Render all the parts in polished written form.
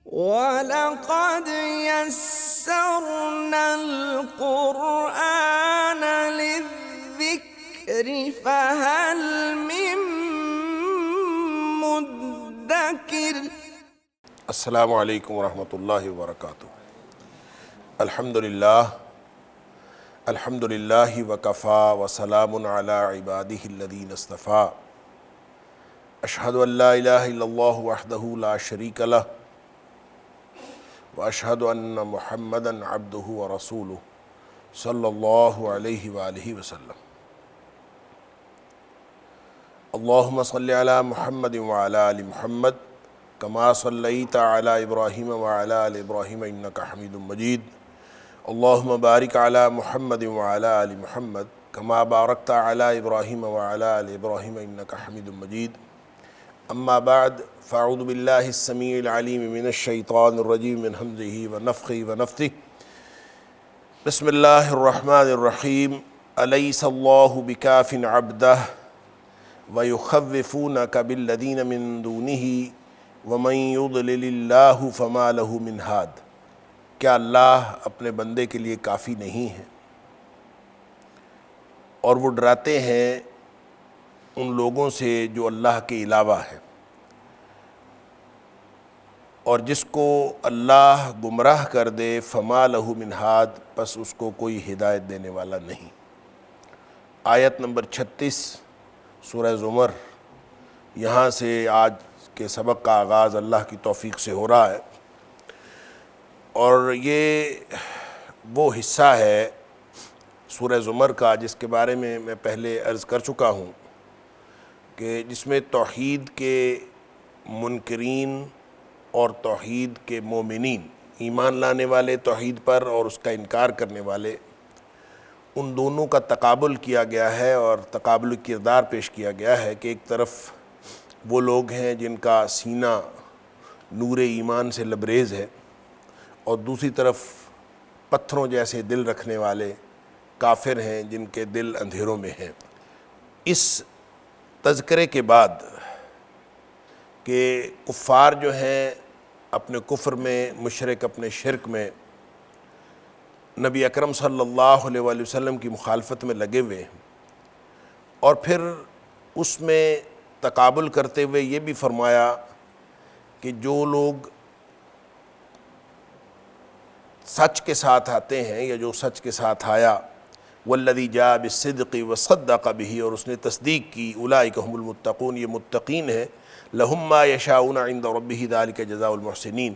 وَلَقَدْ يَسَّرْنَا الْقُرْآنَ لِلذِّكْرِ فَهَلْ مِن مُّدَّكِرٍ۔ السلام علیکم ورحمۃ اللہ وبرکاتہ۔ الحمد للہ وکفا وسلام علی عبادہ الذین اصطفیٰ۔ اشہد ان لا الہ الا اللہ وحدہ لا شریک لہ واشہد ان محمدا عبدہ ورسولہ صلی اللہ علیہ وآلہ وسلم۔ اللہم صلی علی محمد وعلی آل محمد کما صلیت علی ابراہیم وعلی آل ابراہیم انک حمید مجید۔ اللہم بارک علی محمد وعلی آل محمد کما بارکت علی ابراہیم وعلی آل ابراہیم انک حمید مجید۔ اما بعد فاعوذ باللہ السمیع العلیم من الشیطان الرجیم من ہمزہ ونفخہ ونفثہ۔ بسم اللہ الرحمن الرحیم۔ الیس اللہ بکاف عبدہ ویخوفونک بالذین من دونہ وَمَن يُضْلِلِ اللَّهُ فَمَا لَهُ مِنْ هَادٍ۔ کیا اللہ اپنے بندے کے لیے کافی نہیں ہے؟ اور وہ ڈراتے ہیں ان لوگوں سے جو اللہ کے علاوہ ہے، اور جس کو اللہ گمراہ کر دے فَمَا لَهُ مِنْ هَادٍ، پس اس کو کوئی ہدایت دینے والا نہیں۔ آیت نمبر 36 سورہ زمر۔ یہاں سے آج کے سبق کا آغاز اللہ کی توفیق سے ہو رہا ہے، اور یہ وہ حصہ ہے سورہ زمر کا جس کے بارے میں پہلے عرض کر چکا ہوں کہ جس میں توحید کے منکرین اور توحید کے مومنین، ایمان لانے والے توحید پر اور اس کا انکار کرنے والے، ان دونوں کا تقابل کیا گیا ہے اور تقابل کردار پیش کیا گیا ہے کہ ایک طرف وہ لوگ ہیں جن کا سینہ نور ایمان سے لبریز ہے، اور دوسری طرف پتھروں جیسے دل رکھنے والے کافر ہیں جن کے دل اندھیروں میں ہیں۔ اس تذکرے کے بعد کہ کفار جو ہیں اپنے کفر میں، مشرک اپنے شرک میں، نبی اکرم صلی اللہ علیہ وآلہ وسلم کی مخالفت میں لگے ہوئے ہیں، اور پھر اس میں تقابل کرتے ہوئے یہ بھی فرمایا کہ جو لوگ سچ کے ساتھ آتے ہیں یا جو سچ کے ساتھ آیا، والذی جاء بالصدق وصدق بہ، اور اس نے تصدیق کی، اولئک هم المتقون، یہ متقین ہیں، لہم ما یشاؤون عند ربہ ذلک جزاء المحسنین،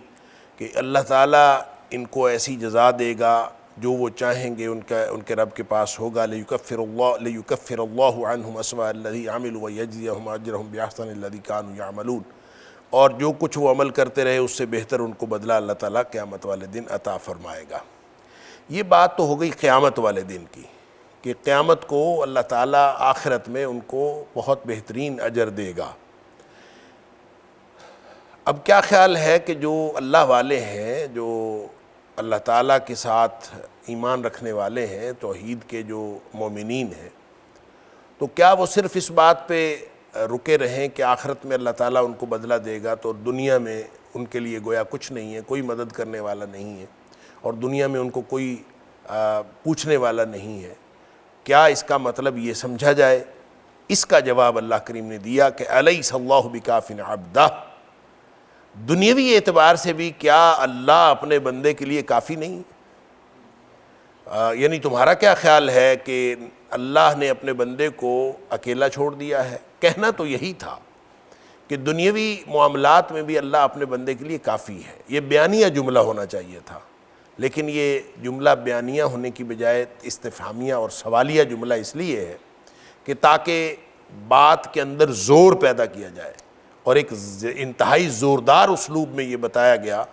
کہ اللہ تعالیٰ ان کو ایسی جزا دے گا جو وہ چاہیں گے ان کے رب کے پاس ہوگا۔ لیکفر اللہ عنہم اسوأ الذی عملوا ویجزیہم اجرہم بأحسن الذی کانوا یعملون، اور جو کچھ وہ عمل کرتے رہے اس سے بہتر ان کو بدلہ اللہ تعالیٰ قیامت والے دن عطا فرمائے گا۔ یہ بات تو ہو گئی قیامت والے دن کی، کہ قیامت کو اللہ تعالیٰ آخرت میں ان کو بہت بہترین اجر دے گا۔ اب کیا خیال ہے کہ جو اللہ والے ہیں، جو اللہ تعالیٰ کے ساتھ ایمان رکھنے والے ہیں، توحید کے جو مومنین ہیں، تو کیا وہ صرف اس بات پہ رکے رہیں کہ آخرت میں اللہ تعالیٰ ان کو بدلہ دے گا، تو دنیا میں ان کے لیے گویا کچھ نہیں ہے، کوئی مدد کرنے والا نہیں ہے، اور دنیا میں ان کو کوئی پوچھنے والا نہیں ہے؟ کیا اس کا مطلب یہ سمجھا جائے؟ اس کا جواب اللہ کریم نے دیا کہ الیس اللہ بکاف عبدہ، دنیاوی اعتبار سے بھی کیا اللہ اپنے بندے کے لیے کافی نہیں؟ یعنی تمہارا کیا خیال ہے کہ اللہ نے اپنے بندے کو اکیلا چھوڑ دیا ہے؟ کہنا تو یہی تھا کہ دنیاوی معاملات میں بھی اللہ اپنے بندے کے لیے کافی ہے۔ یہ بیانیہ جملہ ہونا چاہیے تھا، لیکن یہ جملہ بیانیہ ہونے کی بجائے استفہامیہ اور سوالیہ جملہ اس لیے ہے کہ تاکہ بات کے اندر زور پیدا کیا جائے، اور ایک انتہائی زوردار اسلوب میں یہ بتایا گیا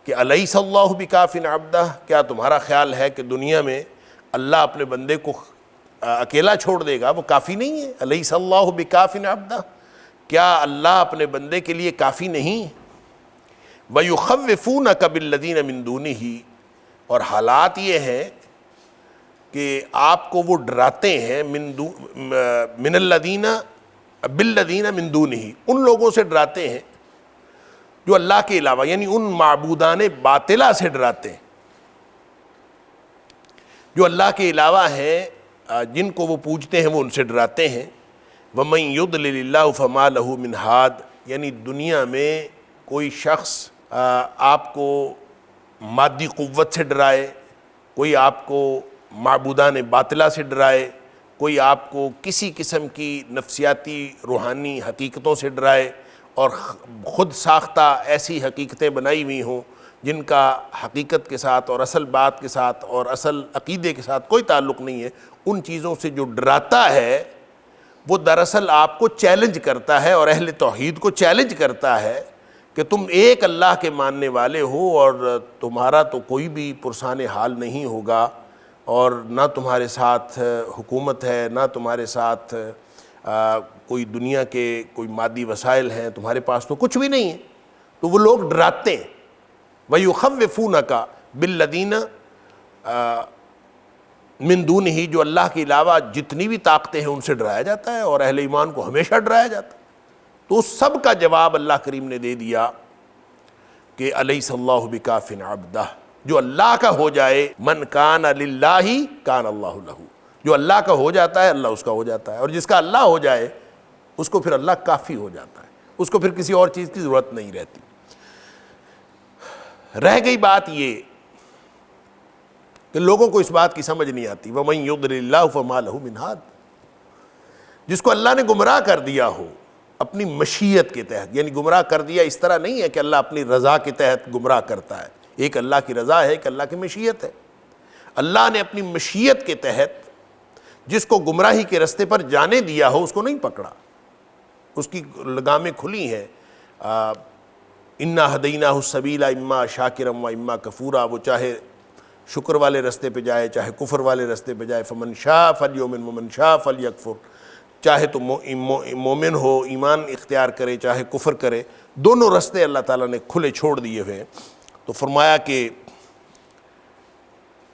کہ الیس اللہ بکاف عبدہ، کیا تمہارا خیال ہے کہ دنیا میں اللہ اپنے بندے کو اکیلا چھوڑ دے گا؟ وہ کافی نہیں ہے؟ الیس اللہ بکاف عبدہ، کیا اللہ اپنے بندے کے لیے کافی نہیں؟ وَيُخَوِّفُونَكَ بِالَّذِينَ مِن دُونِهِ، اور حالات یہ ہیں کہ آپ کو وہ ڈراتے ہیں من الذین بالذین من دونہ، ان لوگوں سے ڈراتے ہیں جو اللہ کے علاوہ یعنی ان معبودان باطلہ سے ڈراتے ہیں جو اللہ کے علاوہ ہیں، جن کو وہ پوجتے ہیں وہ ان سے ڈراتے ہیں۔ وَمَن يُضْلِلِ اللَّهُ فَمَا لَهُ مِنْ هَادٍ، یعنی دنیا میں کوئی شخص آپ کو مادی قوت سے ڈرائے، کوئی آپ کو معبودان باطلہ سے ڈرائے، کوئی آپ کو کسی قسم کی نفسیاتی روحانی حقیقتوں سے ڈرائے اور خود ساختہ ایسی حقیقتیں بنائی ہوئی ہوں جن کا حقیقت کے ساتھ اور اصل بات کے ساتھ اور اصل عقیدے کے ساتھ کوئی تعلق نہیں ہے، ان چیزوں سے جو ڈراتا ہے وہ دراصل آپ کو چیلنج کرتا ہے اور اہل توحید کو چیلنج کرتا ہے کہ تم ایک اللہ کے ماننے والے ہو اور تمہارا تو کوئی بھی پرسان حال نہیں ہوگا، اور نہ تمہارے ساتھ حکومت ہے، نہ تمہارے ساتھ کوئی دنیا کے کوئی مادی وسائل ہیں، تمہارے پاس تو کچھ بھی نہیں ہے۔ تو وہ لوگ ڈراتے ہیں۔ وَيُخَوِّفُونَكَ بِالَّذِينَ من دونہ، جو اللہ کے علاوہ جتنی بھی طاقتیں ہیں ان سے ڈرایا جاتا ہے اور اہل ایمان کو ہمیشہ ڈرایا جاتا ہے۔ تو اس سب کا جواب اللہ کریم نے دے دیا کہ الیس اللہ بکاف عبدہ، جو اللہ کا ہو جائے، من کان للہ کان اللہ لہ، جو اللہ کا ہو جاتا ہے اللہ اس کا ہو جاتا ہے، اور جس کا اللہ ہو جائے اس کو پھر اللہ کافی ہو جاتا ہے، اس کو پھر کسی اور چیز کی ضرورت نہیں رہتی۔ رہ گئی بات یہ کہ لوگوں کو اس بات کی سمجھ نہیں آتی، وَمَن يُضْلِلِ اللَّهُ فَمَا لَهُ مِنْ هَادٍ، جس کو اللہ نے گمراہ کر دیا ہو اپنی مشیت کے تحت، یعنی گمراہ کر دیا اس طرح نہیں ہے کہ اللہ اپنی رضا کے تحت گمراہ کرتا ہے، ایک اللہ کی رضا ہے، ایک اللہ کی مشیت ہے۔ اللہ نے اپنی مشیت کے تحت جس کو گمراہی کے رستے پر جانے دیا ہو اس کو نہیں پکڑا، اس کی لگامیں کھلی ہیں۔ اِنَّا هَدَيْنَاهُ السَّبِيلَ اِمَّا شَاكِرًا وَإِمَّا كَفُورًا، وہ چاہے شکر والے رستے پہ جائے چاہے کفر والے رستے پہ جائے، فَمَنْ شَاءَ فَلْيُؤْمِنْ وَمَنْ شَاءَ فَلْيَكْفُرْ، چاہے تو مومن ہو ایمان اختیار کرے چاہے کفر کرے، دونوں رستے اللہ تعالیٰ نے کھلے چھوڑ دیے ہوئے۔ تو فرمایا کہ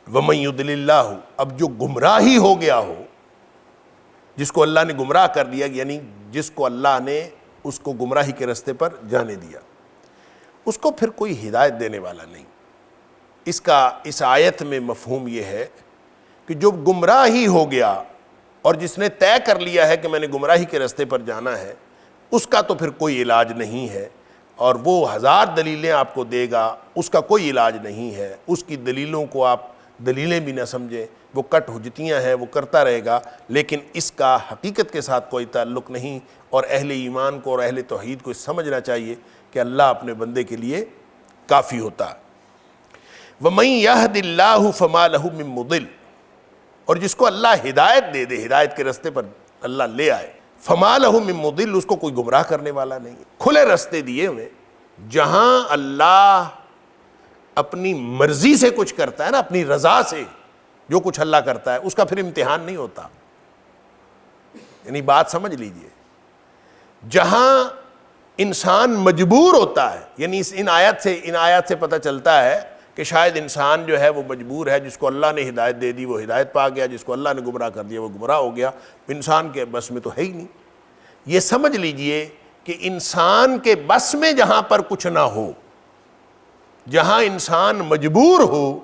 وَمَن يُضْلِلِ اللَّهُ، اب جو گمراہی ہو گیا ہو، جس کو اللہ نے گمراہ کر دیا، یعنی جس کو اللہ نے اس کو گمراہی کے رستے پر جانے دیا، اس کو پھر کوئی ہدایت دینے والا نہیں۔ اس آیت میں مفہوم یہ ہے کہ جو گمراہی ہو گیا اور جس نے طے کر لیا ہے کہ میں نے گمراہی کے رستے پر جانا ہے، اس کا تو پھر کوئی علاج نہیں ہے، اور وہ ہزار دلیلیں آپ کو دے گا، اس کا کوئی علاج نہیں ہے۔ اس کی دلیلوں کو آپ دلیلیں بھی نہ سمجھیں، وہ کٹ حجتیاں ہیں، وہ کرتا رہے گا، لیکن اس کا حقیقت کے ساتھ کوئی تعلق نہیں، اور اہل ایمان کو اور اہل توحید کو سمجھنا چاہیے کہ اللہ اپنے بندے کے لیے کافی ہوتا ہے۔ وَمَن يَهْدِ اللَّهُ فَمَا لَهُ مِن مُضِلٍ، اور جس کو اللہ ہدایت دے دے، ہدایت کے رستے پر اللہ لے آئے، فَمَا لَهُ مِن مُضِلٍ، اس کو کوئی گمراہ کرنے والا نہیں ہے۔ کھلے رستے دیے ہوئے، جہاں اللہ اپنی مرضی سے کچھ کرتا ہے نا، اپنی رضا سے جو کچھ اللہ کرتا ہے، اس کا پھر امتحان نہیں ہوتا۔ یعنی بات سمجھ لیجئے، جہاں انسان مجبور ہوتا ہے، یعنی ان آیات سے پتہ چلتا ہے کہ شاید انسان جو ہے وہ مجبور ہے، جس کو اللہ نے ہدایت دے دی وہ ہدایت پا گیا، جس کو اللہ نے گمراہ کر دیا وہ گمراہ ہو گیا، انسان کے بس میں تو ہے ہی نہیں۔ یہ سمجھ لیجئے کہ انسان کے بس میں جہاں پر کچھ نہ ہو، جہاں انسان مجبور ہو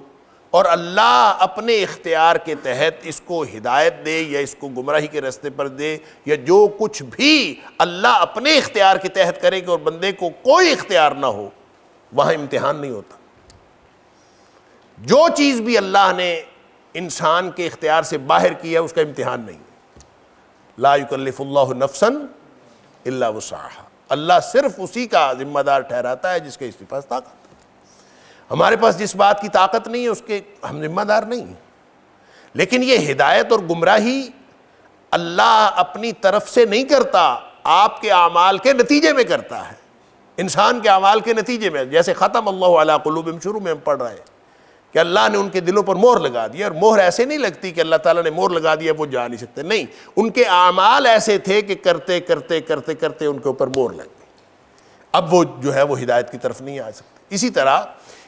اور اللہ اپنے اختیار کے تحت اس کو ہدایت دے یا اس کو گمراہی کے رستے پر دے، یا جو کچھ بھی اللہ اپنے اختیار کے تحت کرے کہ اور بندے کو کوئی اختیار نہ ہو، وہاں امتحان نہیں ہوتا۔ جو چیز بھی اللہ نے انسان کے اختیار سے باہر کیا اس کا امتحان نہیں۔ لا یکلف اللہ نفسا الا وسعها، اللہ صرف اسی کا ذمہ دار ٹھہراتا ہے جس کے اس کے پاس طاقت ہے۔ ہمارے پاس جس بات کی طاقت نہیں ہے اس کے ہم ذمہ دار نہیں ہیں۔ لیکن یہ ہدایت اور گمراہی اللہ اپنی طرف سے نہیں کرتا، آپ کے اعمال کے نتیجے میں کرتا ہے، انسان کے اعمال کے نتیجے میں۔ جیسے ختم اللہ علی قلوبہم، شروع میں ہم پڑھ رہے ہیں کہ اللہ نے ان کے دلوں پر مہر لگا دی، اور مہر ایسے نہیں لگتی کہ اللہ تعالیٰ نے مہر لگا دیا وہ جا نہیں سکتے، نہیں، ان کے اعمال ایسے تھے کہ کرتے کرتے کرتے کرتے ان کے اوپر مہر لگ گئی، اب وہ جو ہے وہ ہدایت کی طرف نہیں آ سکتے۔ اسی طرح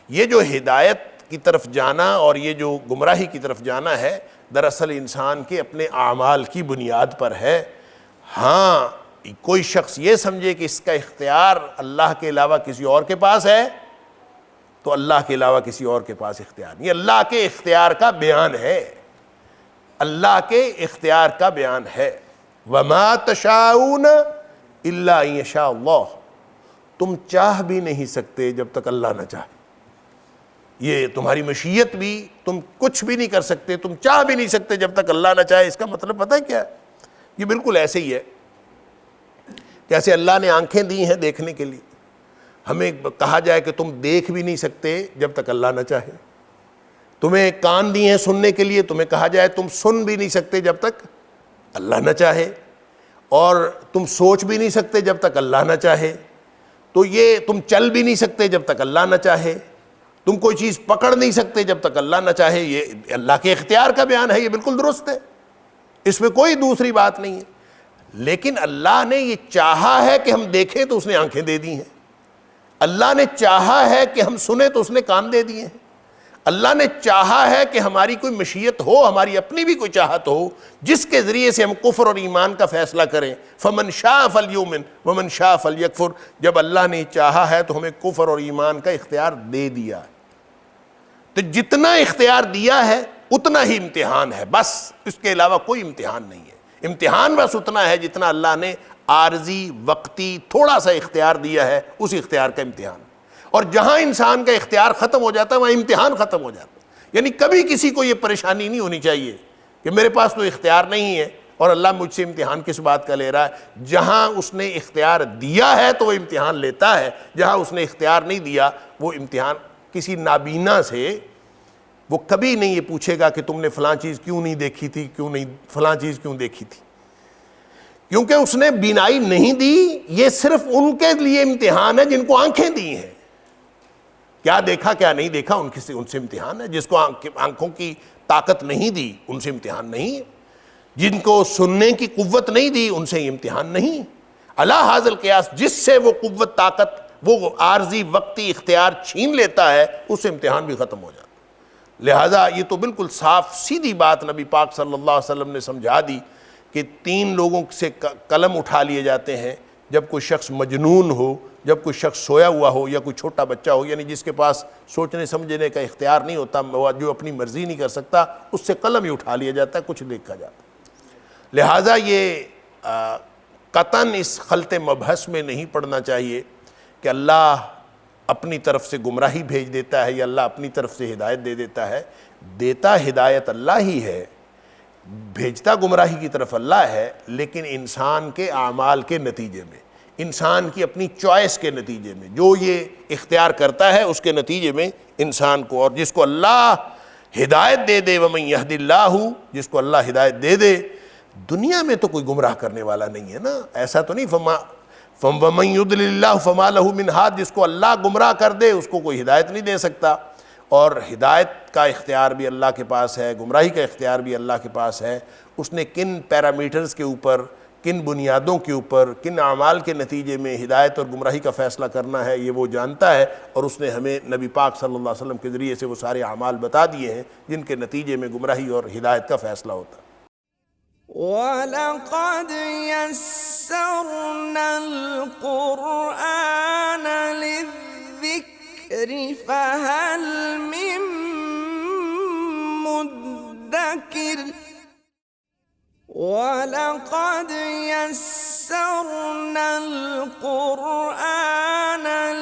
یہ جو ہدایت کی طرف جانا اور یہ جو گمراہی کی طرف جانا ہے، دراصل انسان کے اپنے اعمال کی بنیاد پر ہے۔ ہاں، کوئی شخص یہ سمجھے کہ اس کا اختیار اللہ کے علاوہ کسی اور کے پاس ہے تو اللہ کے علاوہ کسی اور کے پاس اختیار نہیں. یہ اللہ کے اختیار کا بیان ہے, اللہ کے اختیار کا بیان ہے. وَمَا تَشَاءُونَ إِلَّا أَن يَشَاءَ اللَّهُ, تم چاہ بھی نہیں سکتے جب تک اللہ نہ چاہے. یہ تمہاری مشیت بھی, تم کچھ بھی نہیں کر سکتے, تم چاہ بھی نہیں سکتے جب تک اللہ نہ چاہے. اس کا مطلب پتہ ہے کیا ہے؟ یہ بالکل ایسے ہی ہے جیسے اللہ نے آنکھیں دی ہیں دیکھنے کے لیے, ہمیں کہا جائے کہ تم دیکھ بھی نہیں سکتے جب تک اللہ نہ چاہے. تمہیں کان دی ہیں سننے کے لیے, تمہیں کہا جائے تم سن بھی نہیں سکتے جب تک اللہ نہ چاہے. اور تم سوچ بھی نہیں سکتے جب تک اللہ نہ چاہے. تو یہ تم چل بھی نہیں سکتے جب تک اللہ نہ چاہے, تم کوئی چیز پکڑ نہیں سکتے جب تک اللہ نہ چاہے. یہ اللہ کے اختیار کا بیان ہے, یہ بالکل درست ہے, اس میں کوئی دوسری بات نہیں ہے. لیکن اللہ نے یہ چاہا ہے کہ ہم دیکھیں تو اس نے آنکھیں دے دی ہیں, اللہ نے چاہا ہے کہ ہم سنیں تو اس نے کان دے دیے ہیں, اللہ نے چاہا ہے کہ ہماری کوئی مشیت ہو, ہماری اپنی بھی کوئی چاہت ہو جس کے ذریعے سے ہم کفر اور ایمان کا فیصلہ کریں. فمن شاء فلیؤمن ومن شاء فلیکفر, جب اللہ نے چاہا ہے تو ہمیں کفر اور ایمان کا اختیار دے دیا. تو جتنا اختیار دیا ہے اتنا ہی امتحان ہے, بس اس کے علاوہ کوئی امتحان نہیں ہے. امتحان بس اتنا ہے جتنا اللہ نے عارضی وقتی تھوڑا سا اختیار دیا ہے, اس اختیار کا امتحان. اور جہاں انسان کا اختیار ختم ہو جاتا ہے وہاں امتحان ختم ہو جاتا ہے. یعنی کبھی کسی کو یہ پریشانی نہیں ہونی چاہیے کہ میرے پاس تو اختیار نہیں ہے اور اللہ مجھ سے امتحان کس بات کا لے رہا ہے. جہاں اس نے اختیار دیا ہے تو وہ امتحان لیتا ہے, جہاں اس نے اختیار نہیں دیا وہ امتحان کسی نابینا سے وہ کبھی نہیں یہ پوچھے گا کہ تم نے فلاں چیز کیوں نہیں دیکھی تھی, کیوں نہیں فلاں چیز کیوں دیکھی تھی, کیونکہ اس نے بینائی نہیں دی. یہ صرف ان کے لیے امتحان ہے جن کو آنکھیں دی ہیں. کیا دیکھا کیا نہیں دیکھا ان سے امتحان ہے. جس کو آنکھوں کی طاقت نہیں دی ان سے امتحان نہیں ہے. جن کو سننے کی قوت نہیں دی ان سے امتحان نہیں. الا ھذا القیاس, جس سے وہ قوت طاقت وہ عارضی وقتی اختیار چھین لیتا ہے اس سے امتحان بھی ختم ہو جاتا. لہٰذا یہ تو بالکل صاف سیدھی بات نبی پاک صلی اللہ علیہ وسلم نے سمجھا دی کہ 3 لوگوں سے قلم اٹھا لیے جاتے ہیں جب کوئی شخص مجنون ہو, جب کوئی شخص سویا ہوا ہو, یا کوئی چھوٹا بچہ ہو, یعنی جس کے پاس سوچنے سمجھنے کا اختیار نہیں ہوتا, جو اپنی مرضی نہیں کر سکتا, اس سے قلم ہی اٹھا لیا جاتا ہے, کچھ دیکھا جاتا. لہٰذا یہ قطعاً اس خلط مبحث میں نہیں پڑنا چاہیے کہ اللہ اپنی طرف سے گمراہی بھیج دیتا ہے یا اللہ اپنی طرف سے ہدایت دے دیتا ہے. دیتا ہدایت اللہ ہی ہے, بھیجتا گمراہی کی طرف اللہ ہے, لیکن انسان کے اعمال کے نتیجے میں, انسان کی اپنی چوائس کے نتیجے میں, جو یہ اختیار کرتا ہے اس کے نتیجے میں انسان کو. اور جس کو اللہ ہدایت دے دے, وَمَن يَهْدِ اللَّهُ, جس کو اللہ ہدایت دے دے, دنیا میں تو کوئی گمراہ کرنے والا نہیں ہے نا. ایسا تو نہیں وَمَن يُضْلِلِ اللَّهُ فَمَا لَهُ مِنْ هَادٍ, جس کو اللہ گمراہ کر دے اس کو کوئی ہدایت نہیں دے سکتا. اور ہدایت کا اختیار بھی اللہ کے پاس ہے, گمراہی کا اختیار بھی اللہ کے پاس ہے. اس نے کن پیرامیٹرز کے اوپر, کن بنیادوں کے اوپر, کن اعمال کے نتیجے میں ہدایت اور گمراہی کا فیصلہ کرنا ہے یہ وہ جانتا ہے. اور اس نے ہمیں نبی پاک صلی اللہ علیہ وسلم کے ذریعے سے وہ سارے اعمال بتا دیے ہیں جن کے نتیجے میں گمراہی اور ہدایت کا فیصلہ ہوتا ہے. وَلَقَدْ يَسَّرْنَا الْقُرْآنَ لِلذِّكْرِ فَهَلْ مِن مُّدَّكِرٍ وَلَقَدْ يَسَّرْنَا الْقُرْآنَ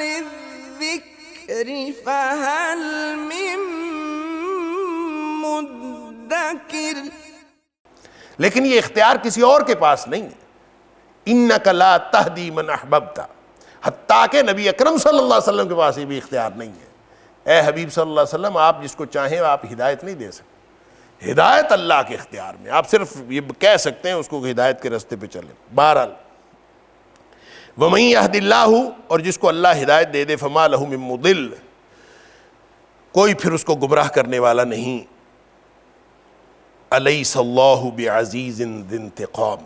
لِلذِّكْرِ فَهَلْ مِن مُّدَّكِرٍ. لیکن یہ اختیار کسی اور کے پاس نہیں ہے. اِنَّكَ لَا تَهْدِي مَنْ أَحْبَبْتَ, حتیٰ کہ نبی اکرم صلی اللہ علیہ وسلم کے پاس یہ بھی اختیار نہیں ہے. اے حبیب صلی اللہ علیہ وسلم, آپ جس کو چاہیں آپ ہدایت نہیں دے سکتے. ہدایت اللہ کے اختیار میں, آپ صرف یہ کہہ سکتے ہیں اس کو کہ ہدایت کے راستے پہ چلیں. بہرحال وَمَن يَهْدِ اللَّهُ, اور جس کو اللہ ہدایت دے دے, فَمَا لَهُ مِن مُضِلٍّ, کوئی پھر اس کو گمراہ کرنے والا نہیں. أَلَيْسَ اللَّهُ بِعَزِيزٍ ذِي انتقام,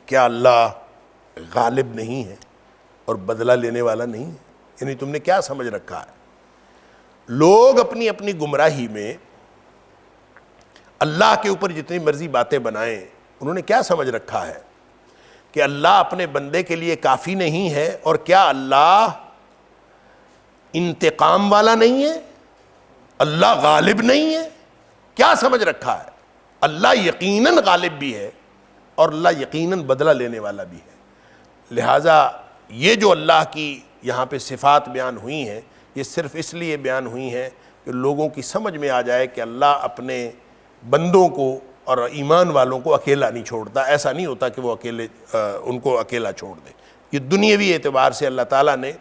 کیا اللہ غالب نہیں ہے اور بدلہ لینے والا نہیں ہے؟ یعنی تم نے کیا سمجھ رکھا ہے؟ لوگ اپنی اپنی گمراہی میں اللہ کے اوپر جتنی مرضی باتیں بنائیں, انہوں نے کیا سمجھ رکھا ہے کہ اللہ اپنے بندے کے لیے کافی نہیں ہے؟ اور کیا اللہ انتقام والا نہیں ہے؟ اللہ غالب نہیں ہے؟ کیا سمجھ رکھا ہے؟ اللہ یقیناً غالب بھی ہے اور اللہ یقیناً بدلہ لینے والا بھی ہے۔ لہٰذا یہ جو اللہ کی یہاں پہ صفات بیان ہوئی ہیں، یہ صرف اس لیے بیان ہوئی ہیں کہ لوگوں کی سمجھ میں آ جائے کہ اللہ اپنے بندوں کو اور ایمان والوں کو اکیلا نہیں چھوڑتا۔ ایسا نہیں ہوتا کہ وہ ان کو اکیلا چھوڑ دے۔ یہ دنیاوی اعتبار سے اللہ تعالیٰ نے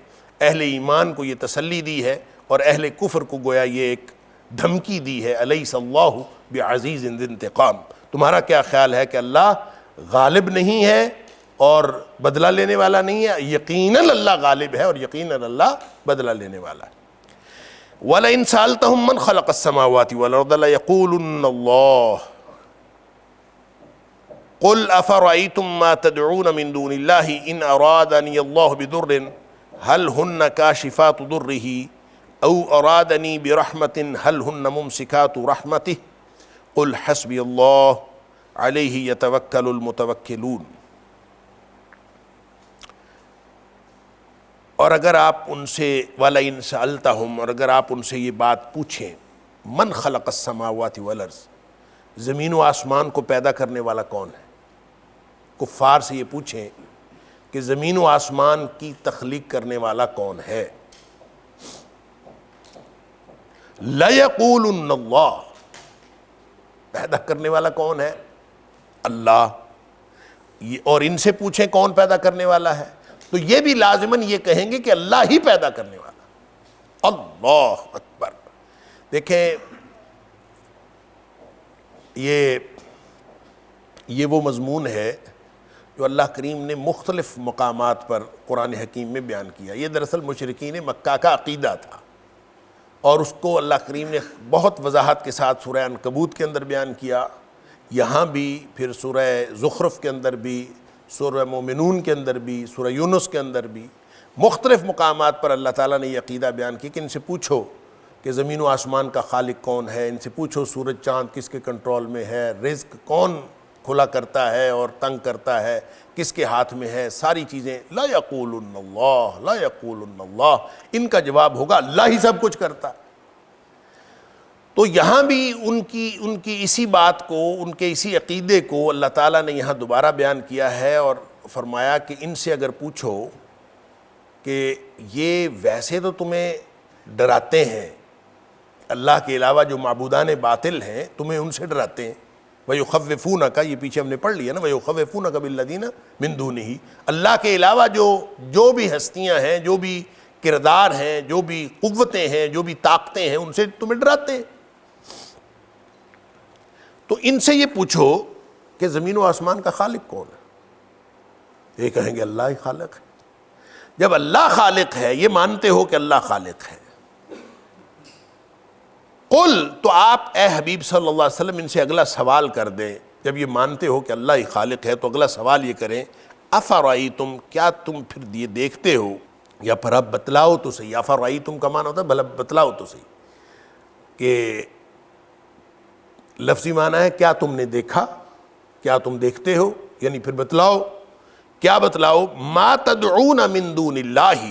اہل ایمان کو یہ تسلی دی ہے اور اہل کفر کو گویا یہ ایک دھمکی دی ہے، الیس اللہ بعزیز ذی انتقام۔ تمہارا کیا خیال ہے کہ اللہ غالب نہیں ہے اور بدلہ لینے والا نہیں ہے؟ یقیناً اللہ غالب ہے اور یقیناً اللہ بدلہ لینے والا ہے۔ وَلَئِن سَأَلْتَهُم مَّنْ خَلَقَ السَّمَاوَاتِ وَالْأَرْضَ لَيَقُولُنَّ اللَّهُ قُلْ أَفَرَأَيْتُم مَّا تَدْعُونَ مِن دُونِ اللَّهِ إِنْ أَرَادَنِيَ اللَّهُ بِضُرٍّ هَلْ هُنَّ كَاشِفَاتُ ضُرِّهِ أَوْ أَرَادَنِي بِرَحْمَةٍ هَلْ هُنَّ مُمْسِكَاتُ رَحْمَتِهِ قُلْ حَسْبِيَ اللَّهُ عَلَيْهِ يَتَوَكَّلُ الْمُتَوَكِّلُونَ۔ اور اگر آپ ان سے وَلَئِن سَأَلْتَهُمْ، اور اگر آپ ان سے یہ بات پوچھیں، من خلق السماوات والارض، زمین و آسمان کو پیدا کرنے والا کون ہے؟ کفار سے یہ پوچھیں کہ زمین و آسمان کی تخلیق کرنے والا کون ہے؟ لَيَقُولُنَّ اللَّهُ، پیدا کرنے والا کون ہے؟ اللہ۔ اور ان سے پوچھیں کون پیدا کرنے والا ہے، تو یہ بھی لازماً یہ کہیں گے کہ اللہ ہی پیدا کرنے والا۔ اللہ اکبر۔ دیکھیں یہ وہ مضمون ہے جو اللہ کریم نے مختلف مقامات پر قرآن حکیم میں بیان کیا۔ یہ دراصل مشرکین مکہ کا عقیدہ تھا اور اس کو اللہ کریم نے بہت وضاحت کے ساتھ سورہ عنکبوت کے اندر بیان کیا، یہاں بھی، پھر سورہ زخرف کے اندر بھی، سورہ مومنون کے اندر بھی، سورہ یونس کے اندر بھی، مختلف مقامات پر اللہ تعالیٰ نے یہ عقیدہ بیان کی کہ ان سے پوچھو کہ زمین و آسمان کا خالق کون ہے، ان سے پوچھو سورج چاند کس کے کنٹرول میں ہے، رزق کون کھلا کرتا ہے اور تنگ کرتا ہے، کس کے ہاتھ میں ہے، ساری چیزیں۔ لا یقولن اللہ، لا یقولن اللہ، ان کا جواب ہوگا اللہ ہی سب کچھ کرتا۔ تو یہاں بھی ان کی اسی بات کو، ان کے اسی عقیدے کو اللہ تعالیٰ نے یہاں دوبارہ بیان کیا ہے اور فرمایا کہ ان سے اگر پوچھو کہ یہ ویسے تو تمہیں ڈراتے ہیں، اللہ کے علاوہ جو معبودان باطل ہیں تمہیں ان سے ڈراتے ہیں، وَيُخَوِّفُونَكَ، یہ پیچھے ہم نے پڑھ لیا نا، وَيُخَوِّفُونَكَ بِالَّذِينَ مِن دُونِهِ، اللہ کے علاوہ جو بھی ہستیاں ہیں، جو بھی کردار ہیں، جو بھی قوتیں ہیں، جو بھی طاقتیں ہیں، ان سے تمہیں ڈراتے ہیں۔ تو ان سے یہ پوچھو کہ زمین و آسمان کا خالق کون ہے؟ یہ کہیں گے اللہ ہی خالق ہے۔ جب اللہ خالق ہے، یہ مانتے ہو کہ اللہ خالق ہے، قل، تو آپ اے حبیب صلی اللہ علیہ وسلم ان سے اگلا سوال کر دیں، جب یہ مانتے ہو کہ اللہ ہی خالق ہے تو اگلا سوال یہ کریں، افرائیتم، کیا تم پھر یہ دیکھتے ہو، یا پھر اب بتلاؤ تو صحیح، افرائیتم کا معنی ہوتا ہے بھلا بتلاؤ تو صحیح، کہ لفظی معنی ہے کیا تم نے دیکھا، کیا تم دیکھتے ہو، یعنی پھر بتلاؤ، کیا بتلاؤ، ما تدعون من دون اللہ،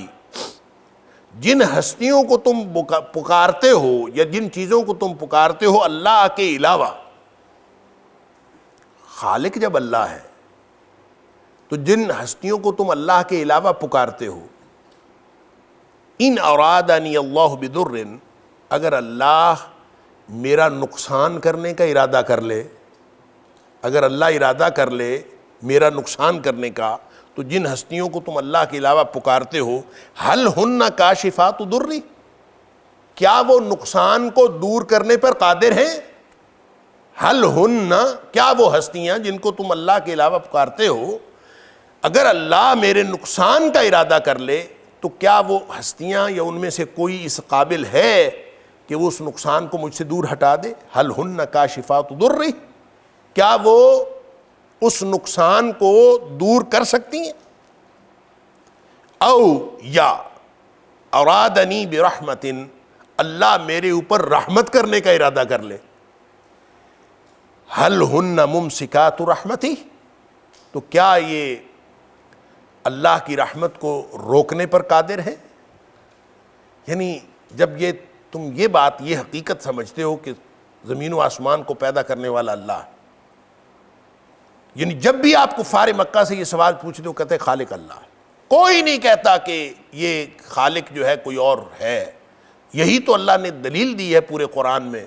جن ہستیوں کو تم پکارتے ہو یا جن چیزوں کو تم پکارتے ہو اللہ کے علاوہ۔ خالق جب اللہ ہے تو جن ہستیوں کو تم اللہ کے علاوہ پکارتے ہو، ان ارادنی اللہ بضر، اگر اللہ میرا نقصان کرنے کا ارادہ کر لے، اگر اللہ ارادہ کر لے میرا نقصان کرنے کا، تو جن ہستیوں کو تم اللہ کے علاوہ پکارتے ہو، حل ہن کاشفات ضری، کیا وہ نقصان کو دور کرنے پر قادر ہیں؟ حل ہن، کیا وہ ہستیاں جن کو تم اللہ کے علاوہ پکارتے ہو، اگر اللہ میرے نقصان کا ارادہ کر لے تو کیا وہ ہستیاں یا ان میں سے کوئی اس قابل ہے کہ وہ اس نقصان کو مجھ سے دور ہٹا دے؟ حل ہن کاشفات ضری، کیا وہ اس نقصان کو دور کر سکتی ہیں؟ او یا ارادنی برحمت، اللہ میرے اوپر رحمت کرنے کا ارادہ کر لے، حل ہن ممسکات رحمتی، تو کیا یہ اللہ کی رحمت کو روکنے پر قادر ہے؟ یعنی جب تم یہ بات، یہ حقیقت سمجھتے ہو کہ زمین و آسمان کو پیدا کرنے والا اللہ، یعنی جب بھی آپ کفار مکہ سے یہ سوال پوچھتے ہو کہتے ہیں خالق اللہ، کوئی نہیں کہتا کہ یہ خالق جو ہے کوئی اور ہے۔ یہی تو اللہ نے دلیل دی ہے پورے قرآن میں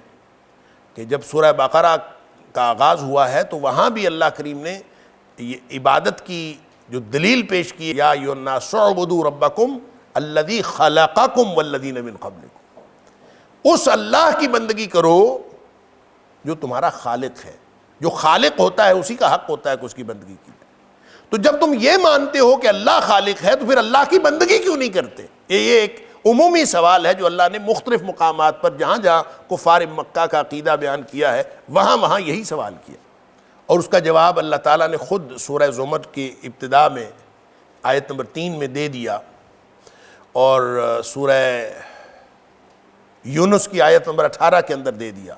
کہ جب سورہ بقرہ کا آغاز ہوا ہے تو وہاں بھی اللہ کریم نے یہ عبادت کی جو دلیل پیش کی، یا ایھا الناس اعبدوا ربکم الذی خلقکم والذین من قبلکم، اس اللہ کی بندگی کرو جو تمہارا خالق ہے۔ جو خالق ہوتا ہے اسی کا حق ہوتا ہے کہ اس کی بندگی کی۔ تو جب تم یہ مانتے ہو کہ اللہ خالق ہے تو پھر اللہ کی بندگی کیوں نہیں کرتے؟ یہ ایک عمومی سوال ہے جو اللہ نے مختلف مقامات پر جہاں جہاں کفار مکہ کا عقیدہ بیان کیا ہے وہاں یہی سوال کیا، اور اس کا جواب اللہ تعالیٰ نے خود سورہ زمر کی ابتدا میں آیت نمبر 3 میں دے دیا، اور سورہ یونس کی آیت نمبر 18 کے اندر دے دیا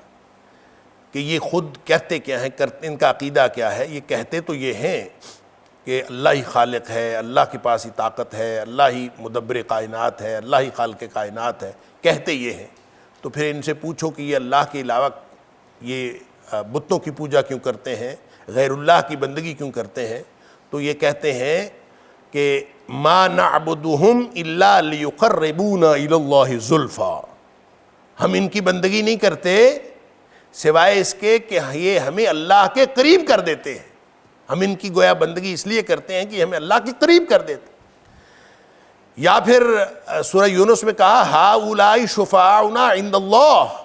کہ یہ خود کہتے کیا ہیں، ان کا عقیدہ کیا ہے۔ یہ کہتے تو یہ ہیں کہ اللہ ہی خالق ہے، اللہ کے پاس ہی طاقت ہے، اللہ ہی مدبر کائنات ہے، اللہ ہی خالق کائنات ہے، کہتے یہ ہیں۔ تو پھر ان سے پوچھو کہ یہ اللہ کے علاوہ یہ بتوں کی پوجا کیوں کرتے ہیں، غیر اللہ کی بندگی کیوں کرتے ہیں؟ تو یہ کہتے ہیں کہ ما نعبدہم الا لیقربونا الی اللہ زلفیٰ، ہم ان کی بندگی نہیں کرتے سوائے اس کے کہ یہ ہمیں اللہ کے قریب کر دیتے ہیں۔ ہم ان کی گویا بندگی اس لیے کرتے ہیں کہ ہمیں اللہ کے قریب کر دیتے ہیں۔ یا پھر سورہ یونس میں کہا ہؤلاء شفاعنا عند اللہ،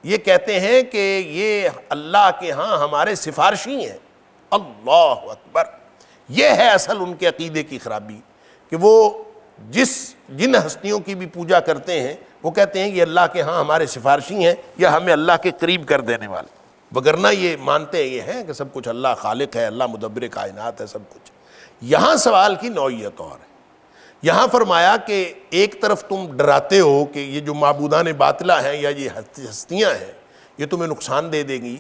یہ کہتے ہیں کہ یہ اللہ کے ہاں ہمارے سفارشی ہیں۔ اللہ اکبر، یہ ہے اصل ان کے عقیدے کی خرابی کہ وہ جن ہستیوں کی بھی پوجا کرتے ہیں وہ کہتے ہیں کہ اللہ کے ہاں ہمارے سفارشی ہیں یا ہمیں اللہ کے قریب کر دینے والے، وگرنہ یہ مانتے یہ ہیں کہ سب کچھ اللہ خالق ہے، اللہ مدبر کائنات ہے سب کچھ۔ یہاں سوال کی نوعیت اور ہے۔ یہاں فرمایا کہ ایک طرف تم ڈراتے ہو کہ یہ جو معبودان باطلہ ہیں یا یہ ہستیاں ہیں یہ تمہیں نقصان دے دیں گی،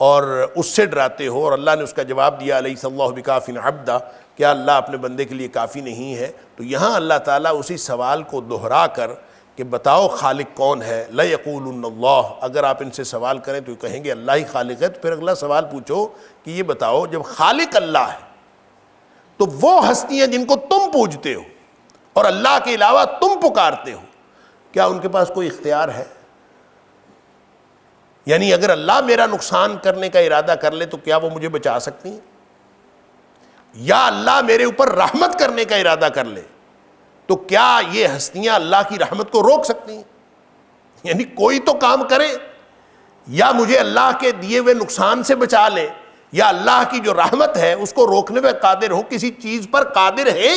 اور اس سے ڈراتے ہو، اور اللہ نے اس کا جواب دیا الیس اللہ بکاف عبدا، کیا اللہ اپنے بندے کے لیے کافی نہیں ہے؟ تو یہاں اللہ تعالیٰ اسی سوال کو دہرا کر کہ بتاؤ خالق کون ہے، لَيَقُولُنَّ اللَّهُ، اگر آپ ان سے سوال کریں تو کہیں گے اللہ ہی خالق ہے۔ تو پھر اگلا سوال پوچھو کہ یہ بتاؤ جب خالق اللہ ہے تو وہ ہستیاں جن کو تم پوجتے ہو اور اللہ کے علاوہ تم پکارتے ہو، کیا ان کے پاس کوئی اختیار ہے؟ یعنی اگر اللہ میرا نقصان کرنے کا ارادہ کر لے تو کیا وہ مجھے بچا سکتی ہیں؟ یا اللہ میرے اوپر رحمت کرنے کا ارادہ کر لے تو کیا یہ ہستیاں اللہ کی رحمت کو روک سکتی ہیں؟ یعنی کوئی تو کام کرے، یا مجھے اللہ کے دیے ہوئے نقصان سے بچا لے، یا اللہ کی جو رحمت ہے اس کو روکنے میں قادر ہو، کسی چیز پر قادر ہے؟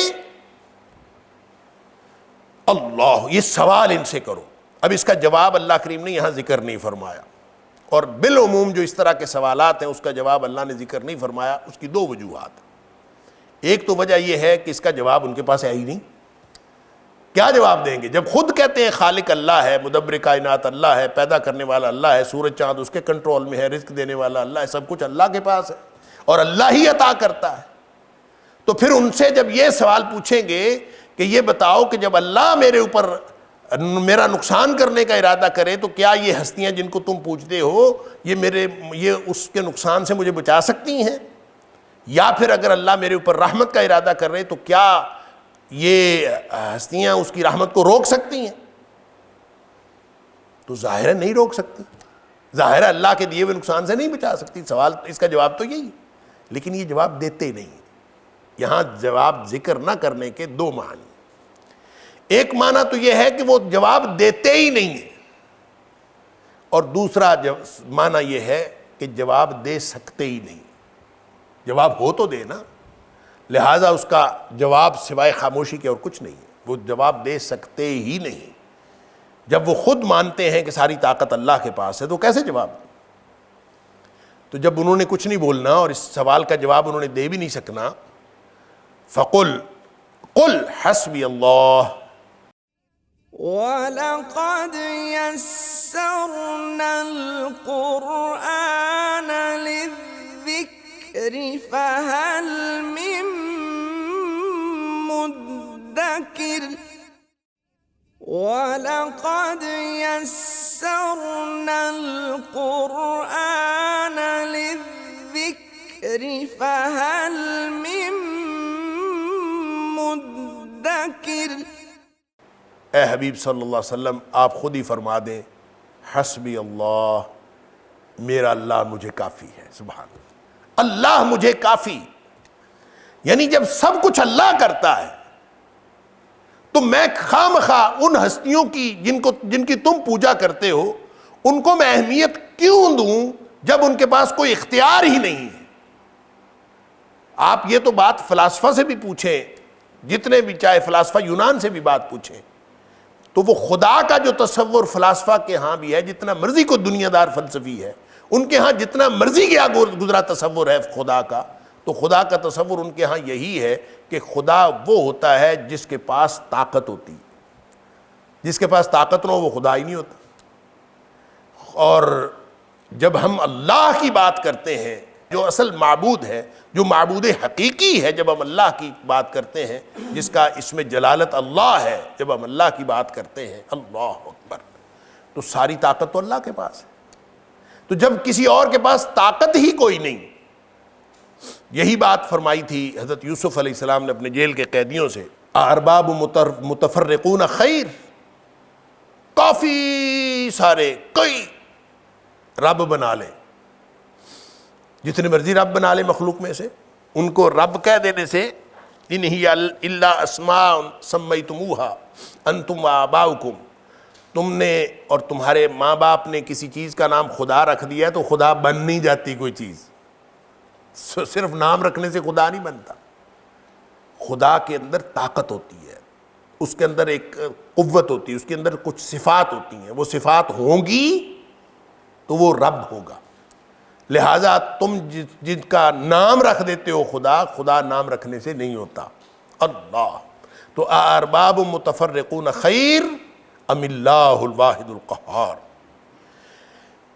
اللہ، یہ سوال ان سے کرو۔ اب اس کا جواب اللہ کریم نے یہاں ذکر نہیں فرمایا، اور بالعموم جو اس طرح کے سوالات ہیں اس کا جواب اللہ نے ذکر نہیں فرمایا۔ اس کی دو وجوہات، ایک تو وجہ یہ ہے کہ اس کا جواب ان کے پاس ہے ہی نہیں۔ کیا جواب دیں گے جب خود کہتے ہیں خالق اللہ ہے، مدبر کائنات اللہ ہے، پیدا کرنے والا اللہ ہے، سورج چاند اس کے کنٹرول میں ہے، رزق دینے والا اللہ ہے، سب کچھ اللہ کے پاس ہے اور اللہ ہی عطا کرتا ہے؟ تو پھر ان سے جب یہ سوال پوچھیں گے کہ یہ بتاؤ کہ جب اللہ میرے اوپر میرا نقصان کرنے کا ارادہ کرے تو کیا یہ ہستیاں جن کو تم پوجتے ہو یہ اس کے نقصان سے مجھے بچا سکتی ہیں؟ یا پھر اگر اللہ میرے اوپر رحمت کا ارادہ کر رہے تو کیا یہ ہستیاں اس کی رحمت کو روک سکتی ہیں؟ تو ظاہر ہے نہیں روک سکتی، ظاہر ہے اللہ کے دیے ہوئے نقصان سے نہیں بچا سکتی۔ سوال اس کا جواب تو یہی، لیکن یہ جواب دیتے نہیں۔ یہاں جواب ذکر نہ کرنے کے دو معنی، ایک معنی تو یہ ہے کہ وہ جواب دیتے ہی نہیں ہیں، اور دوسرا معنی یہ ہے کہ جواب دے سکتے ہی نہیں۔ جواب ہو تو دے نا، لہٰذا اس کا جواب سوائے خاموشی کے اور کچھ نہیں ہے، وہ جواب دے سکتے ہی نہیں۔ جب وہ خود مانتے ہیں کہ ساری طاقت اللہ کے پاس ہے تو کیسے جواب دیں؟ تو جب انہوں نے کچھ نہیں بولنا اور اس سوال کا جواب انہوں نے دے بھی نہیں سکنا، فقل قل حسبی اللہ، وَلَقَدْ يَسَّرْنَا الْقُرْآنَ لِلذِّكْرِ فَهَلْ مِن وَلَقَدْ يَسَّرْنَا الْقُرْآنَ لِلذِّكْرِ فَهَلْ مِن مُدَّكِرٍ۔ اے حبیب صلی اللہ علیہ وسلم آپ خود ہی فرما دیں حسبی اللہ، میرا اللہ مجھے کافی ہے۔ سبحان اللہ، اللہ مجھے کافی، یعنی جب سب کچھ اللہ کرتا ہے تو میں خامخواہ ان ہستیوں کی جن کی تم پوجا کرتے ہو ان کو میں اہمیت کیوں دوں جب ان کے پاس کوئی اختیار ہی نہیں ہے۔ آپ یہ تو بات فلاسفہ سے بھی پوچھیں، جتنے بھی، چاہے فلاسفہ یونان سے بھی بات پوچھیں، تو وہ خدا کا جو تصور فلاسفہ کے ہاں بھی ہے، جتنا مرضی کو دنیا دار فلسفی ہے ان کے ہاں جتنا مرضی کیا گزرا تصور ہے خدا کا، تو خدا کا تصور ان کے ہاں یہی ہے کہ خدا وہ ہوتا ہے جس کے پاس طاقت ہوتی، جس کے پاس طاقت نہ ہو وہ خدا ہی نہیں ہوتا۔ اور جب ہم اللہ کی بات کرتے ہیں جو اصل معبود ہے، جو معبود حقیقی ہے، جب ہم اللہ کی بات کرتے ہیں جس کا اسم جلالت اللہ ہے، جب ہم اللہ کی بات کرتے ہیں اللہ اکبر، تو ساری طاقت تو اللہ کے پاس ہے۔ تو جب کسی اور کے پاس طاقت ہی کوئی نہیں، یہی بات فرمائی تھی حضرت یوسف علیہ السلام نے اپنے جیل کے قیدیوں سے، ارباب متفرقون خیر، کافی سارے کئی رب بنا لیں، جتنے مرضی رب بنا لیں مخلوق میں سے، ان کو رب کہہ دینے سے ان ہی الا اسماء سمیتموہا انتم وآباؤکم، تم نے اور تمہارے ماں باپ نے کسی چیز کا نام خدا رکھ دیا ہے تو خدا بن نہیں جاتی کوئی چیز، صرف نام رکھنے سے خدا نہیں بنتا۔ خدا کے اندر طاقت ہوتی ہے، اس کے اندر ایک قوت ہوتی ہے، اس کے اندر کچھ صفات ہوتی ہیں، وہ صفات ہوں گی تو وہ رب ہوگا۔ لہٰذا تم جن کا نام رکھ دیتے ہو خدا، خدا نام رکھنے سے نہیں ہوتا اللہ۔ تو ارباب متفرقون خیر ام اللہ الواحد القہار،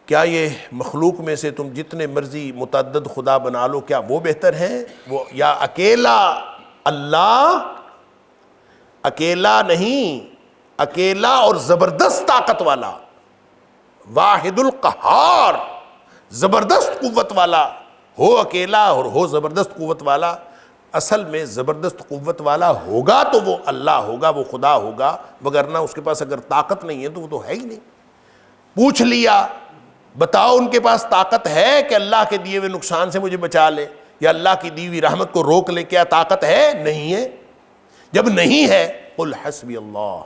کیا یہ مخلوق میں سے تم جتنے مرضی متعدد خدا بنا لو کیا وہ بہتر ہیں، وہ یا اکیلا اللہ، اکیلا نہیں، اکیلا اور زبردست طاقت والا، واحد القہار، زبردست قوت والا ہو اکیلا اور ہو زبردست قوت والا۔ اصل میں زبردست قوت والا ہوگا تو وہ اللہ ہوگا، وہ خدا ہوگا، وگرنہ اس کے پاس اگر طاقت نہیں ہے تو وہ تو ہے ہی نہیں۔ پوچھ لیا، بتاؤ ان کے پاس طاقت ہے کہ اللہ کے دیے ہوئے نقصان سے مجھے بچا لے یا اللہ کی دی ہوئی رحمت کو روک لے، کیا طاقت ہے؟ نہیں ہے۔ جب نہیں ہے قل حسبی اللہ،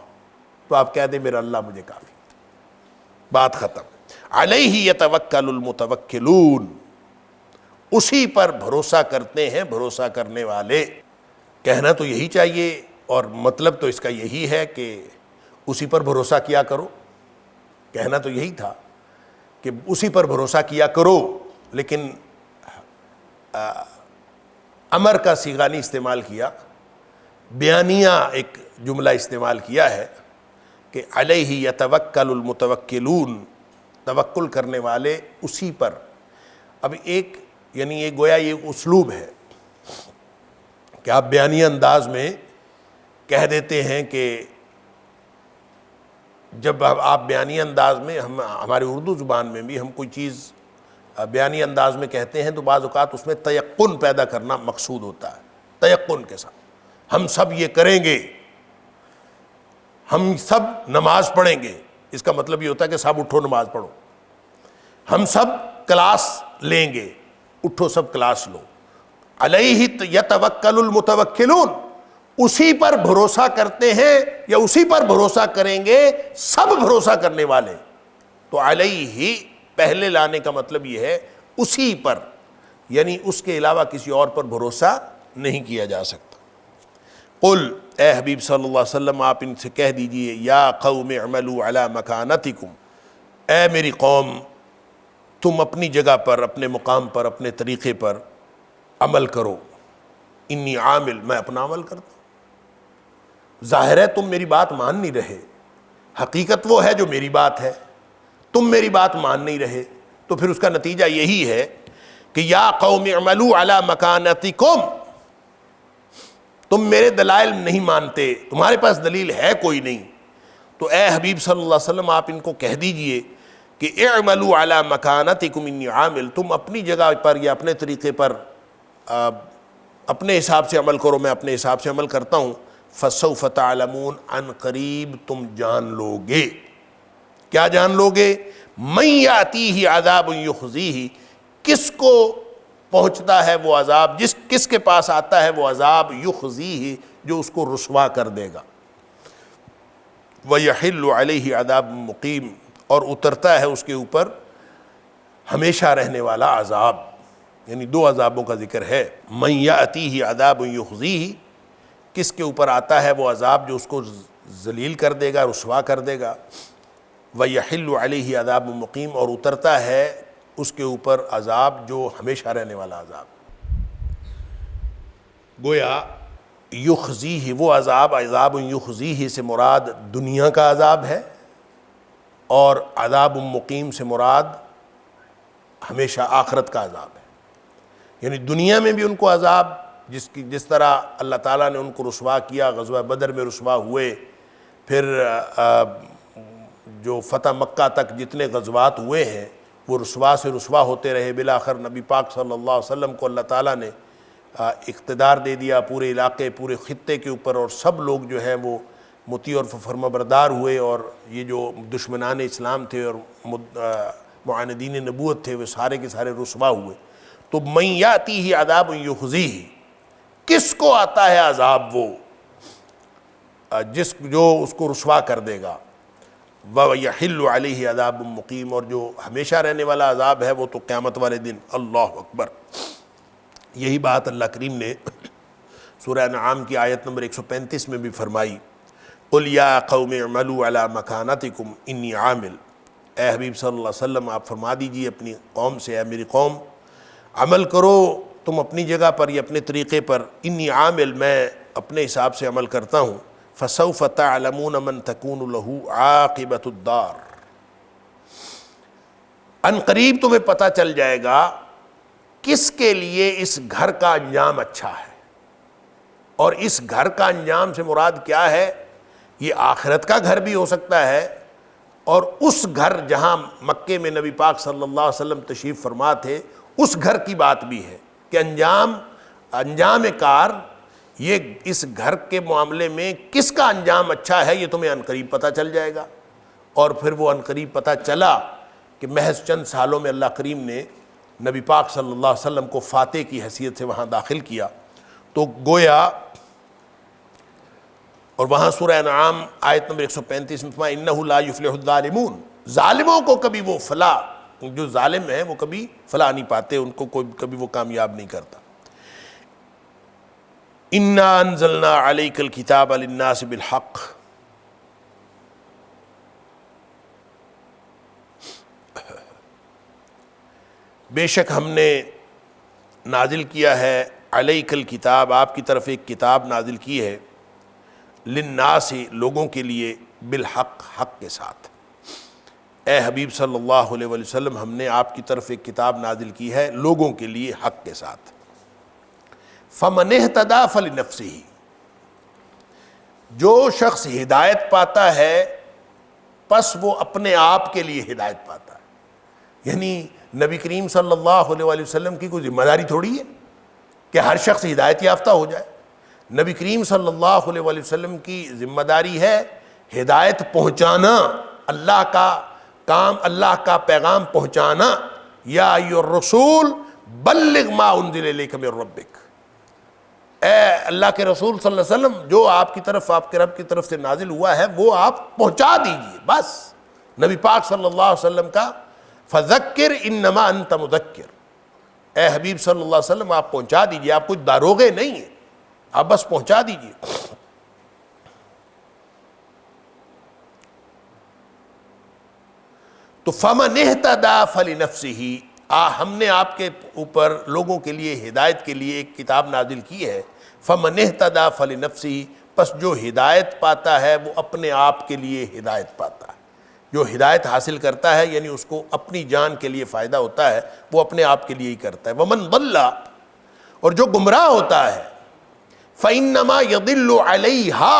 تو آپ کہہ دیں میرا اللہ مجھے کافی، بات ختم۔ علیہ یتوکل المتوکلون، اسی پر بھروسہ کرتے ہیں بھروسہ کرنے والے۔ کہنا تو یہی چاہیے اور مطلب تو اس کا یہی ہے کہ اسی پر بھروسہ کیا کرو، کہنا تو یہی تھا کہ اسی پر بھروسہ کیا کرو، لیکن امر کا صیغہ نہیں استعمال کیا، بیانیہ ایک جملہ استعمال کیا ہے کہ علیہ یتوکل المتوکلون، توکل کرنے والے اسی پر۔ اب ایک یعنی یہ گویا یہ اسلوب ہے کہ آپ بیانیہ انداز میں کہہ دیتے ہیں کہ جب آپ بیانیہ انداز میں ہماری اردو زبان میں بھی ہم کوئی چیز بیانیہ انداز میں کہتے ہیں تو بعض اوقات اس میں تیقن پیدا کرنا مقصود ہوتا ہے، تیقن کے ساتھ ہم سب یہ کریں گے، ہم سب نماز پڑھیں گے، اس کا مطلب یہ ہوتا ہے کہ سب اٹھو نماز پڑھو، ہم سب کلاس لیں گے، اٹھو سب کلاس لو۔ علیہ یتوکل المتوکلون، اسی پر بھروسہ کرتے ہیں یا اسی پر بھروسہ کریں گے سب بھروسہ کرنے والے۔ تو علیہ پہلے لانے کا مطلب یہ ہے اسی پر، یعنی اس کے علاوہ کسی اور پر بھروسہ نہیں کیا جا سکتا۔ قل، اے حبیب صلی اللہ علیہ وسلم آپ ان سے کہہ دیجئے، یا قوم اعملوا علی مکانتکم، اے میری قوم تم اپنی جگہ پر، اپنے مقام پر، اپنے طریقے پر عمل کرو، انی عامل، میں اپنا عمل کرتا ہوں۔ ظاہر ہے تم میری بات مان نہیں رہے، حقیقت وہ ہے جو میری بات ہے، تم میری بات مان نہیں رہے، تو پھر اس کا نتیجہ یہی ہے کہ یا قوم اعملوا علی مکانتکم، تم میرے دلائل نہیں مانتے، تمہارے پاس دلیل ہے کوئی نہیں، تو تو اے حبیب صلی اللہ علیہ وسلم آپ ان کو کہہ دیجئے کہ اعملوا علی مکانتکم انی عامل، تم اپنی جگہ پر یا اپنے طریقے پر اپنے حساب سے عمل کرو، میں اپنے حساب سے عمل کرتا ہوں، فسوف تعلمون، عن قریب تم جان لو گے۔ کیا جان لو گے؟ من یاتیہ عذاب یخزیہ، کس کو پہنچتا ہے وہ عذاب، کس کے پاس آتا ہے وہ عذاب، یخزیہ، جو اس کو رسوا کر دے گا، وَيَحِلُّ عَلَيْهِ عَذَابٌ مُقِيمٌ، اور اترتا ہے اس کے اوپر ہمیشہ رہنے والا عذاب۔ یعنی دو عذابوں کا ذکر ہے، مَن یَأْتِیہ عَذَابٌ یُخْزِیہ، کس کے اوپر آتا ہے وہ عذاب جو اس کو ذلیل کر دے گا، رسوا کر دے گا، وَيَحِلُّ عَلَيْهِ عَذَابٌ مُقِيمٌ، اور اترتا ہے اس کے اوپر عذاب جو ہمیشہ رہنے والا عذاب۔ گویا یخزیہ، وہ عذاب یخزیہ سے مراد دنیا کا عذاب ہے، اور عذاب مقیم سے مراد ہمیشہ آخرت کا عذاب ہے۔ یعنی دنیا میں بھی ان کو عذاب، جس طرح اللہ تعالیٰ نے ان کو رسوا کیا، غزوہ بدر میں رسوا ہوئے، پھر جو فتح مکہ تک جتنے غزوات ہوئے ہیں وہ رسوا سے رسوا ہوتے رہے، بالآخر نبی پاک صلی اللہ علیہ وسلم کو اللہ تعالیٰ نے اقتدار دے دیا پورے علاقے، پورے خطے کے اوپر، اور سب لوگ جو ہیں وہ مطیع اور فرما بردار ہوئے، اور یہ جو دشمنان اسلام تھے اور معاندین نبوت تھے وہ سارے کے سارے رسوا ہوئے۔ تو من یاتیہ عذاب یخزیہ، کس کو آتا ہے عذاب وہ جو اس کو رسوا کر دے گا، وَيَحِلُّ عَلَيْهِ عَذَابٌ مُقِيمٌ، اور جو ہمیشہ رہنے والا عذاب ہے وہ تو قیامت والے دن۔ اللہ اکبر۔ یہی بات اللہ کریم نے سورہ انعام کی آیت نمبر 135 میں بھی فرمائی، قُلْ يَا قَوْمِ اعْمَلُوا عَلَى مَكَانَتِكُمْ إِنِّي عَامِلٌ، اے حبیب صلی اللہ علیہ وسلم آپ فرما دیجئے اپنی قوم سے، اے میری قوم عمل کرو تم اپنی جگہ پر یا اپنے طریقے پر، انی عامل، میں اپنے حساب سے عمل کرتا ہوں، فَسَوْفَ تَعْلَمُونَ مَن تَكُونُ لَهُ عَاقِبَةُ الدَّارِ، ان قریب تمہیں پتہ چل جائے گا کس کے لیے اس گھر کا انجام اچھا ہے۔ اور اس گھر کا انجام سے مراد کیا ہے؟ یہ آخرت کا گھر بھی ہو سکتا ہے، اور اس گھر جہاں مکے میں نبی پاک صلی اللہ علیہ وسلم تشریف فرما تھے اس گھر کی بات بھی ہے کہ انجام کار، یہ اس گھر کے معاملے میں کس کا انجام اچھا ہے یہ تمہیں عنقریب پتہ چل جائے گا۔ اور پھر وہ عنقریب پتہ چلا کہ محض چند سالوں میں اللہ کریم نے نبی پاک صلی اللہ علیہ وسلم کو فاتح کی حیثیت سے وہاں داخل کیا۔ تو گویا، اور وہاں سورہ انعام آیت نمبر 135 میں فرمایا اِنَّهُ لَا يُفْلِحُ الظَّالِمُونَ، ظالموں کو کبھی وہ فلاح، جو ظالم ہیں وہ کبھی فلاح نہیں پاتے، ان کو کبھی وہ کامیاب نہیں کرتا۔ اِنَّا أَنزَلْنَا عَلَيْكَ الْكِتَابَ لِلنَّاسِ بِالْحَقِّ، بے شک ہم نے نازل کیا ہے علیک الکتاب، آپ کی طرف ایک کتاب نازل کی ہے، للناس، لوگوں کے لیے، بالحق، حق کے ساتھ۔ اے حبیب صلی اللہ علیہ وسلم ہم نے آپ کی طرف ایک کتاب نازل کی ہے لوگوں کے لیے حق کے ساتھ۔ فمن اہتدی فلنفسہ، جو شخص ہدایت پاتا ہے پس وہ اپنے آپ کے لیے ہدایت پاتا ہے۔ یعنی نبی کریم صلی اللہ علیہ وسلم کی کوئی ذمہ داری تھوڑی ہے کہ ہر شخص ہدایت یافتہ ہو جائے۔ نبی کریم صلی اللہ علیہ وسلم کی ذمہ داری ہے ہدایت پہنچانا، اللہ کا کام، اللہ کا پیغام پہنچانا۔ یا ایھا الرسول بلغ ما انزل الیک من ربک، اے اللہ کے رسول صلی اللہ علیہ وسلم جو آپ کی طرف، آپ کے رب کی طرف سے نازل ہوا ہے وہ آپ پہنچا دیجئے۔ بس نبی پاک صلی اللہ علیہ وسلم کا فذکر انما انت مذکر، اے حبیب صلی اللہ علیہ وسلم آپ پہنچا دیجئے، آپ کچھ داروغے نہیں ہیں، آپ بس پہنچا دیجئے۔ تو فمن اہتدی فلنفسہ، ہم نے آپ کے اوپر لوگوں کے لیے ہدایت کے لیے ایک کتاب نازل کی ہے، فمن اہتدی فلنفسہ، پس جو ہدایت پاتا ہے وہ اپنے آپ کے لیے ہدایت پاتا ہے۔ جو ہدایت حاصل کرتا ہے یعنی اس کو اپنی جان کے لیے فائدہ ہوتا ہے وہ اپنے آپ کے لیے ہی کرتا ہے۔ ومن ضل، اور جو گمراہ ہوتا ہے، فإنما يضل علیہا،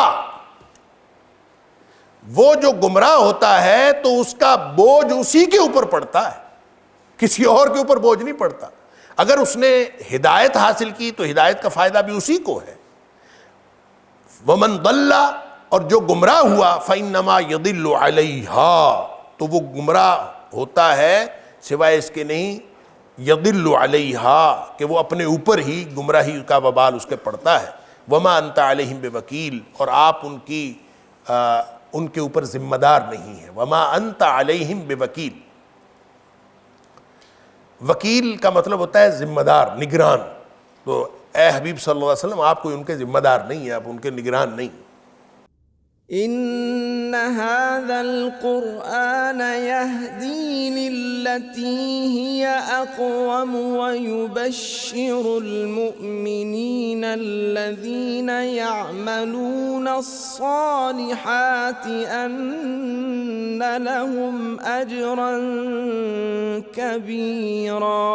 وہ جو گمراہ ہوتا ہے تو اس کا بوجھ اسی کے اوپر پڑتا ہے، کسی اور کے اوپر بوجھ نہیں پڑتا۔ اگر اس نے ہدایت حاصل کی تو ہدایت کا فائدہ بھی اسی کو ہے۔ ومن ضل، اور جو گمراہ ہوا، فإنما يضل علیہا، تو وہ گمراہ ہوتا ہے سوائے اس کے نہیں، یضل علیہا، کہ وہ اپنے اوپر ہی گمراہی کا وبال اس کے پڑتا ہے۔ وما انت علیہم بوکیل، اور آپ ان کے اوپر ذمہ دار نہیں ہیں۔ وما انت علیہم بوکیل، وکیل کا مطلب ہوتا ہے ذمہ دار، نگران۔ تو اے حبیب صلی اللہ علیہ وسلم، آپ کوئی ان کے ذمہ دار نہیں ہیں، آپ ان کے نگران نہیں۔ إن هذا القرآن يهدي للتي هي أقوم ويبشر المؤمنين الذين يعملون الصالحات أن لهم أجرا كبيرا